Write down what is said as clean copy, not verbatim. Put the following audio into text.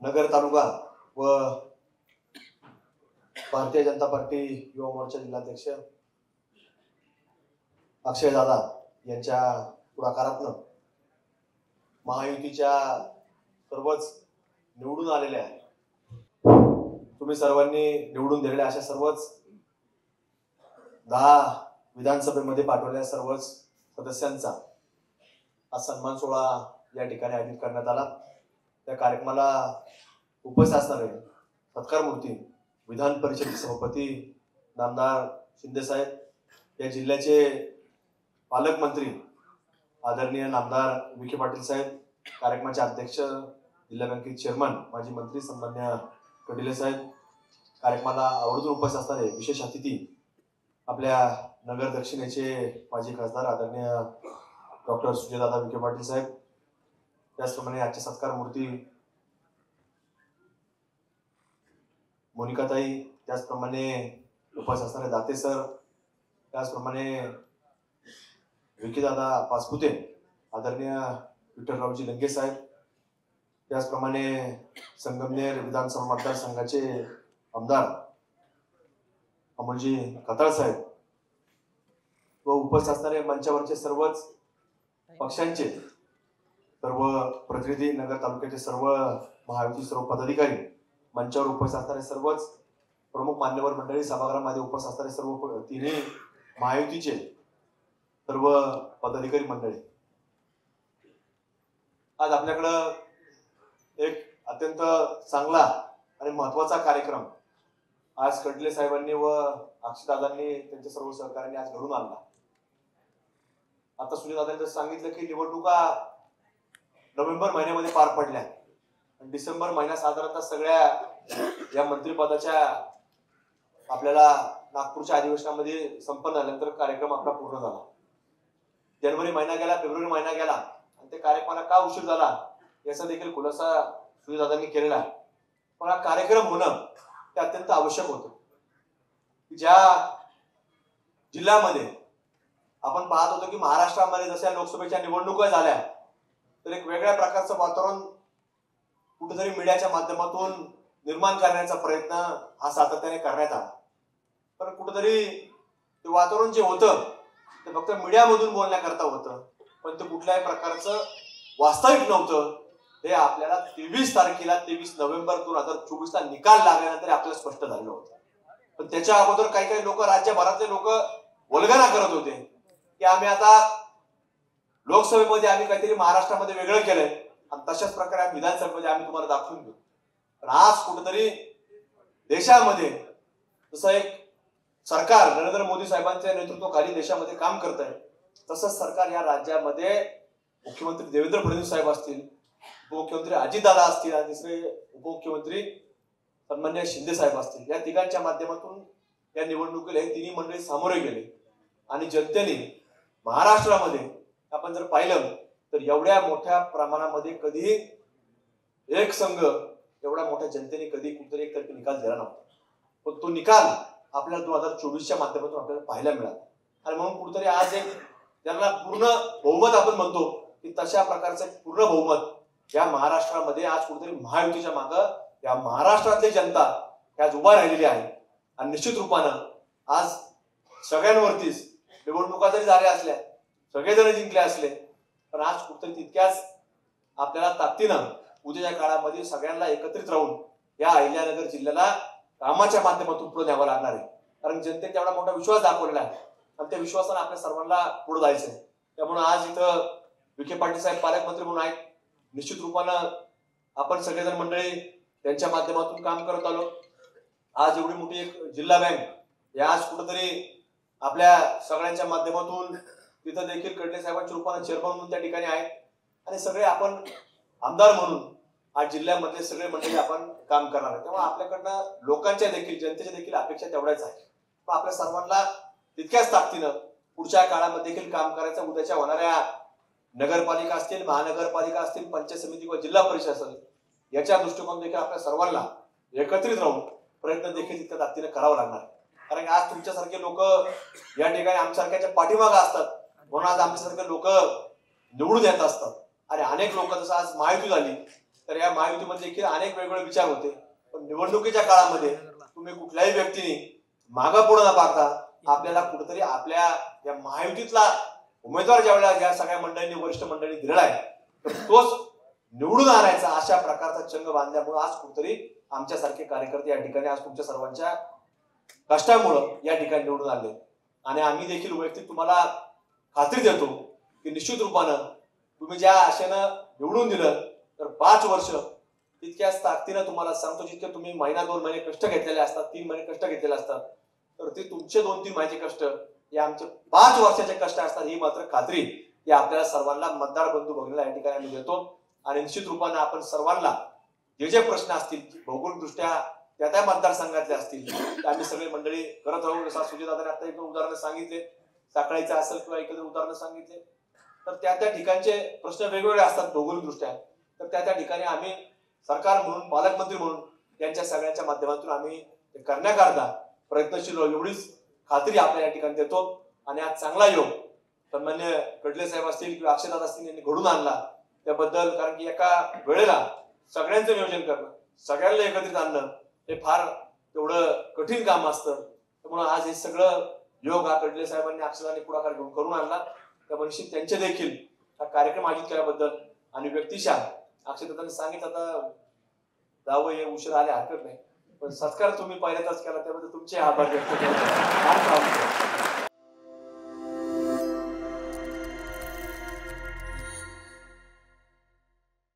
नगर तालुका व भारतीय जनता पार्टी युवा मोर्चा जिल्हाध्यक्ष अक्षय दादा यांच्या पुढाकारातनं महायुतीच्या सर्वच निवडून आलेल्या तुम्ही सर्वांनी निवडून दिलेल्या अशा सर्वच 10 विधानसभेमध्ये पाठवलेल्या सर्वच सदस्यांचा आज सन्मान सोहळा या ठिकाणी आयोजित करण्यात आला। त्या कार्यक्रमाला उपस्थित असणारे सत्कार मूर्ती विधान परिषद सभापती नामदार शिंदे साहेब, या जिल्ह्याचे पालकमंत्री आदरणीय नामदार विखे पाटील साहेब, कार्यक्रमाचे अध्यक्ष जिल्हा बँकेचे चेअरमन माजी मंत्री सन्मान्य कडिले साहेब, कार्यक्रमाला आवर्जून उपस्थित असणारे विशेष अतिथी आपल्या नगर दक्षिणेचे माजी खासदार आदरणीय डॉक्टर सुजयदादा विखे पाटील साहेब, त्याचप्रमाणे आजचे सत्कार मूर्ती मोनिकाताई, त्याचप्रमाणे उपस्थित असणारे दाते सर, त्याचप्रमाणे विकीदादा पासपुते, आदरणीय विठ्ठलरावजी लंगे साहेब, त्याचप्रमाणे संगमनेर विधानसभा मतदारसंघाचे आमदार अमोलजी खताळ साहेब व उपस्थित असणारे मंचावरचे सर्वच पक्षांचे सर्व प्रतिनिधी, नगर तालुक्याचे सर्व महायुती सर्व पदाधिकारी, मंचावर उपस्थित असणारे सर्वच प्रमुख मान्यवर मंडळी, सभागृहामध्ये उपस्थित असणारे सर्व तिन्ही महायुतीचे सर्व पदाधिकारी मंडळी, आज आपल्याकडं एक अत्यंत चांगला आणि महत्वाचा कार्यक्रम आज कडिले साहेबांनी व अक्षयदादांनी त्यांच्या सर्व सहकार्याने आज घडून आणला। आता सुजयदादांनी सांगितलं की निवडणुका नोव्हेंबर महिन्यामध्ये पार पडल्या आणि डिसेंबर महिना साधारणतः सगळ्या या मंत्रिपदाच्या आपल्याला नागपूरच्या अधिवेशनामध्ये संपन्न झाल्यानंतर कार्यक्रम आपला पूर्ण झाला। जानेवारी महिना गेला, फेब्रुवारी महिना गेला आणि ते कार्यक्रमाला का उशीर झाला याचा देखील खुलासा सुजयदादांनी केलेला आहे। पण हा कार्यक्रम होणं ते अत्यंत आवश्यक होतं। ज्या जिल्ह्यामध्ये आपण पाहत होतो की महाराष्ट्रामध्ये जशा लोकसभेच्या निवडणुका झाल्या तर एक वेगळ्या प्रकारचं वातावरण कुठेतरी मीडियाच्या माध्यमातून निर्माण करण्याचा प्रयत्न हा सातत्याने करण्यात आला, पण कुठेतरी ते वातावरण जे होतं ते फक्त मीडियामधून बोलण्याकरता होतं, पण ते कुठल्याही प्रकारचं वास्तविक नव्हतं। हे आपल्याला 23 तारखेला 23 नोव्हेंबर 2024 ला निकाल लागल्यानंतर आपल्याला स्पष्ट झालेलं होतं। पण त्याच्या अगोदर काही लोक, राज्यभरातले लोक वल्गना करत होते की आम्ही आता लोकसभेमध्ये आम्ही काहीतरी महाराष्ट्रामध्ये वेगळं केलंय आणि तशाच प्रकारे विधानसभेमध्ये आम्ही तुम्हाला दाखवून देऊ। पण आज कुठेतरी देशामध्ये जसं एक सरकार नरेंद्र मोदी साहेबांच्या नेतृत्वाखाली देशामध्ये काम करत आहे, तसंच सरकार या राज्यामध्ये मुख्यमंत्री देवेंद्र फडणवीस साहेब असतील, उपमुख्यमंत्री अजितदादा असतील आणि तिसरे उपमुख्यमंत्री सन्मान्य शिंदे साहेब असतील, या तिघांच्या माध्यमातून या निवडणुकीला हे तिन्ही मंडळी सामोरे गेले आणि जनतेने महाराष्ट्रामध्ये आपण जर पाहिलं तर एवढ्या मोठ्या प्रमाणामध्ये कधी एक संघ एवढ्या मोठ्या जनतेने कधी कुठेतरी एकतर्फी निकाल दिला नव्हता, पण तो निकाल आपल्याला 2024च्या माध्यमातून आपल्याला पाहायला मिळाला आणि म्हणून कुठेतरी आज एक ज्यांना पूर्ण बहुमत आपण म्हणतो की तशा प्रकारचं पूर्ण बहुमत या महाराष्ट्रामध्ये आज कुठेतरी महायुतीच्या मागं या महाराष्ट्रातली जनता आज उभा राहिलेली आहे आणि निश्चित रूपानं आज सगळ्यांवरतीच निवडणुका जरी झाल्या असल्या, सगळेजण जिंकले असले, पण आज कुठेतरी तितक्याच आपल्याला ताकदीनं उद्याच्या काळामध्ये सगळ्यांना एकत्रित राहून या अहिल्यानगर जिल्ह्याला कामाच्या माध्यमातून पुढे न्यावं लागणार आहे, कारण जनतेने एवढा मोठा विश्वास दाखवलेला आहे आणि त्या विश्वासानं आपल्या सर्वांना पुढे जायचं आहे। त्यामुळे आज इथं विखे पाटील साहेब पालकमंत्री म्हणून आहेत, निश्चित रूपानं आपण सगळेजण मंडळी त्यांच्या माध्यमातून काम करत आलो। आज एवढी मोठी एक जिल्हा बँक या आज कुठेतरी आपल्या सगळ्यांच्या माध्यमातून तिथं देखील कडिले साहेबांच्या रूपाने चेअरमन म्हणून त्या ठिकाणी आहेत आणि सगळे आपण आमदार म्हणून आज जिल्ह्यामधले सगळे मंडळी आपण काम करणार आहे। त्यामुळे आपल्याकडनं लोकांच्या देखील, जनतेच्या देखील अपेक्षा तेवढ्याच आहे, पण आपल्या सर्वांना तितक्याच ताकदीनं पुढच्या काळामध्ये देखील काम करायचं। उद्याच्या होणाऱ्या नगरपालिका असतील, महानगरपालिका असतील, पंचायत समिती व जिल्हा परिषद असेल, याच्या दृष्टिकोन देखील आपल्या सर्वांना एकत्रित राहून प्रयत्न देखील तितक्या ताकदीने करावा लागणार, कारण आज तुमच्यासारखे लोक या ठिकाणी आमच्यासारख्याच्या पाठीमागे असतात, म्हणून आज आमच्यासारखे लोक निवडून येत असतात आणि अनेक लोक जसं आज महायुती झाली तर तर या महायुतीमध्ये देखील अनेक वेगवेगळे विचार होते, पण निवडणुकीच्या काळामध्ये तुम्ही कुठल्याही व्यक्तीने मागं पुढे न पाहता आपल्याला कुठेतरी आपल्या या महायुतीतला उमेदवार ज्यावेळेला या सगळ्या मंडळींनी वरिष्ठ मंडळी दिलेला आहे तर तोच निवडून आणायचा अशा प्रकारचा चंग बांधल्यामुळे आज कुठेतरी आमच्यासारखे कार्यकर्ते या ठिकाणी आज तुमच्या सर्वांच्या कष्टामुळे या ठिकाणी निवडून आले. आणि आम्ही देखील वैयक्तिक तुम्हाला खात्री देतो की निश्चित रूपानं तुम्ही ज्या आशेनं निवडून दिलं तर 5 वर्ष तितक्याच ताकदीनं तुम्हाला सांगतो, जितके तुम्ही महिना 2 महिने कष्ट घेतलेले असतात, 3 महिने कष्ट घेतलेले असतात, तर ते तुमचे 2-3 महिन्याचे कष्ट हे आमचे 5 वर्षाचे कष्ट असतात ही मात्र खात्री ही आपल्याला सर्वांना मतदार बंधू भगिनीला या ठिकाणी आम्ही देतो. आणि निश्चित रूपानं आपण सर्वांना जे जे प्रश्न असतील भौगोलिकदृष्ट्या त्या मतदारसंघातले असतील ते आम्ही सगळे मंडळी करत राहू. जसा सुजयदादाने आता एक उदाहरण सांगितले, साखळीचं असेल किंवा एकत्र उदाहरण सांगितले, तर त्या ठिकाणचे प्रश्न वेगवेगळे असतात भौगोलिकदृष्ट्या. तर त्या ठिकाणी आम्ही सरकार म्हणून, पालकमंत्री म्हणून त्यांच्या सगळ्यांच्या माध्यमातून आम्ही ते करण्याकरता प्रयत्नशील एवढीच खात्री आपल्या या ठिकाणी देतो. आणि आज चांगला योग सन्मान्य कडले साहेब असतील किंवा अक्षयदादा असतील यांनी घडून आणला त्याबद्दल, कारण की एका वेळेला सगळ्यांचं नियोजन करणं, सगळ्यांना एकत्रित आणणं हे फार तेवढं कठीण काम असतं. त्यामुळे आज हे सगळं योग हा कडले साहेबांनी अक्षयदादांनी पुढाकार घेऊन करून आणला. त्यामुळे निश्चित त्यांचे देखील हा कार्यक्रम आयोजित केल्याबद्दल आणि व्यक्तिशः अक्षयदादांनी सांगितलं आता जावं हे उशीर आले हरकत नाही, पण सत्कार तुम्ही पहिल्यांदाच केला त्याबद्दल तुमचे आभार व्यक्त करतो.